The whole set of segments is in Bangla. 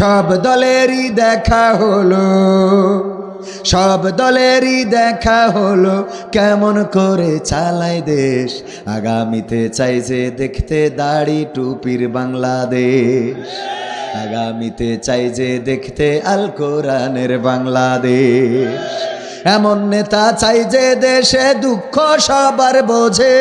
সব দলেরই দেখা হলো, সব দলেরই দেখা হলো কেমন করে চালায় দেশ। আগামীতে চাই যে দেখতে দাড়ি টুপির বাংলাদেশ, আগামীতে চাই যে দেখতে আল কোরআনের বাংলাদেশ। এমন নেতা চাই যে দেশে দুঃখ সবার বোঝে,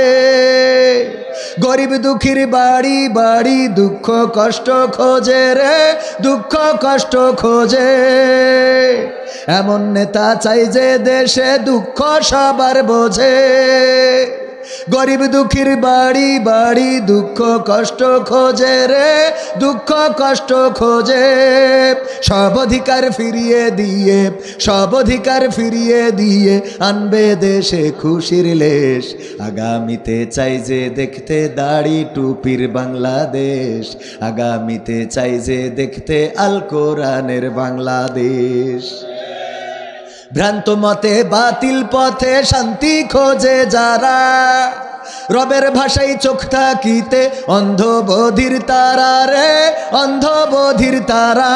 গরিব দুঃখীর বাড়ি বাড়ি দুঃখ কষ্ট খোঁজে রে, দুঃখ কষ্ট খোঁজে। এমন নেতা চাই যে দেশে দুঃখ সবার বোঝে, গরিব দুঃখীর বাড়ি বাড়ি দুঃখ কষ্ট খোঁজে রে, দুঃখ কষ্ট খোঁজে। সব অধিকার ফিরিয়ে দিয়ে, সব অধিকার ফিরিয়ে দিয়ে আনবে দেশে খুশির লেশ। আগামীতে চাই যে দেখতে দাড়ি টুপির বাংলাদেশ, আগামীতে চাই যে দেখতে আল কোরআনের বাংলাদেশ। ভ্রান্ত মতে বাতিল পথে শান্তি খোঁজে যারা, রবের ভাষায় চোখ থাকিতে অন্ধ বধির তারা রে, অন্ধ বধির তারা।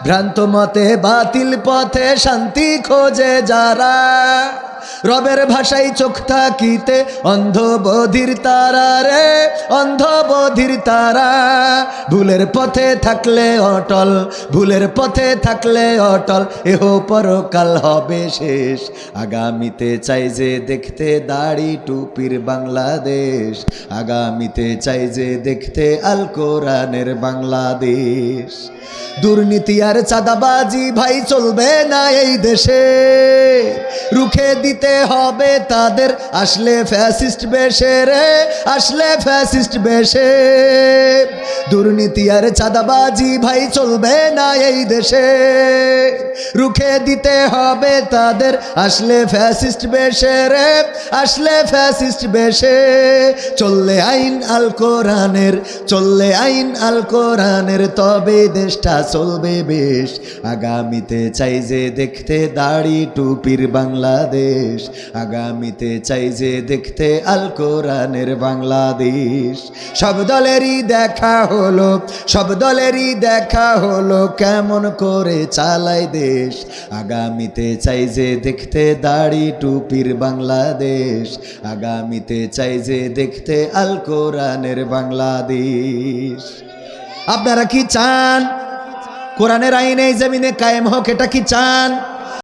ভ্রান্ত মতে বাতিল পথে শান্তি খোঁজে যারা, রবের ভাষায় চোখ থাকিতে অন্ধ বধির তারা রে, অন্ধ বধির তারা। ভুলের পথে থাকলে অটল, ভুলের পথে থাকলে অটল, এহ পরকাল হবে শেষ। আগামীতে চাই যে দেখতে দাড়ি টুপির বাংলাদেশ, আগামীতে চাই যে দেখতে আল কোরআনের বাংলাদেশ। দুর্নীতি আর চাঁদাবাজি ভাই চলবে না এই দেশে, রুখে দিতে হবে তাদের আসলে ফ্যাসিস্ট বেশে রে, আসলে ফ্যাসিস্ট বেশে। দুর্নীতি আর চাঁদাবাজি ভাই চলবে না এই দেশে, রুখে দিতে হবে তাদের আসলে ফ্যাসিস্ট বেশে রে, আসলে ফ্যাসিস্ট বেশে। চললে আইন আল কোরআনের, চললে আইন আল কোরআনের, তবে দেশটা চলবে বেশ। আগামীতে চাই যে দেখতে দাড়ি টুপির বাংলাদেশ, আগামীতে চাই যে দেখতে আল কোরআনের বাংলাদেশ। সব দলেরই দেখা হলো, সব দলেরই দেখা হলো কেমন করে চালায় দেশ। আগামীতে চাই যে দেখতে দাড়ি টুপির বাংলাদেশ, আগামীতে চাই যে দেখতে আল কোরআনের বাংলাদেশ। আপনারা কি চান কোরআনের আইন এই জমিনে কায়েম হোক? এটা কি চান?